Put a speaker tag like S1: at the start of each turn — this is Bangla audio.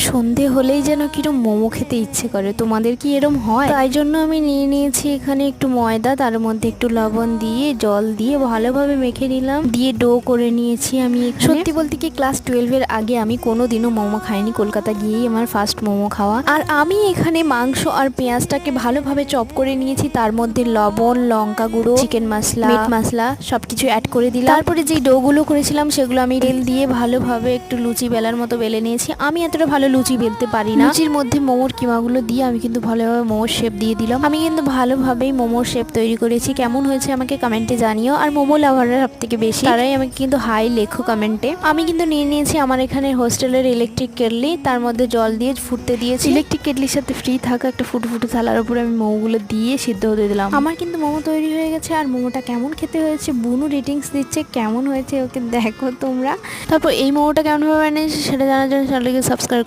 S1: সন্ধে হলেই যেন কিরম মোমো খেতে ইচ্ছে করে, তোমাদের কি এরম হয়? তাই জন্য আমি নিয়ে নিয়েছি এখানে একটু ময়দা, তার মধ্যে একটু লবণ দিয়ে জল দিয়ে ভালোভাবে মেখে নিলাম, দিয়ে ডো করে নিয়েছি আমি। সত্যি বলতে কি ক্লাস 12-এর আগে আমি কোনোদিনও মোমো খাইনি, কলকাতা গিয়েই আমার ফার্স্ট মোমো খাওয়া। আর আমি এখানে মাংস আর পেঁয়াজটাকে ভালোভাবে চপ করে নিয়েছি, তার মধ্যে লবণ, লঙ্কা গুঁড়ো, চিকেন মশলা, মিট মশলা সবকিছু অ্যাড করে দিলাম। তারপরে যে ডো গুলো করেছিলাম সেগুলো আমি তেল দিয়ে ভালোভাবে একটু লুচি বেলার মতো বেলে নিয়েছি। আমি এতটা ভালো লুচি বেলতে পারি না। লুচির মধ্যে মোমোর কিমাগুলো দিয়ে আমি কিন্তু ভালোভাবে মোমোর শেপ দিয়ে দিলাম। আমি কিন্তু ভালোভাবেই মোমোর শেপ তৈরি করেছি। কেমন হয়েছে আমাকে কমেন্টে জানিও। আর মোমো লাভাররা সব থেকে বেশি, তারাই আমাকে কিন্তু হাই লেখো কমেন্টে। আমি কিন্তু নিয়ে নিয়েছি আমার এখানে হোস্টেলের ইলেকট্রিক কেটলি, তার মধ্যে জল দিয়ে ফুটতে দিয়েছি। ইলেকট্রিক কেটলির সাথে ফ্রি থাকা একটা ফুটফুটে থালার উপরে আমি মোমোগুলো দিয়ে সিদ্ধ হতে দিলাম। আমার কিন্তু মোমো তৈরি হয়ে গেছে। আর মোমোটা কেমন খেতে হয়েছে বুনু রেটিংস দিচ্ছে, কেমন হয়েছে ওকে দেখো তোমরা। তারপর এই মোমোটা কেমন ভাবে বানিয়েছে সেটা জানার জন্য চ্যানেলটিকে সাবস্ক্রাইব করো।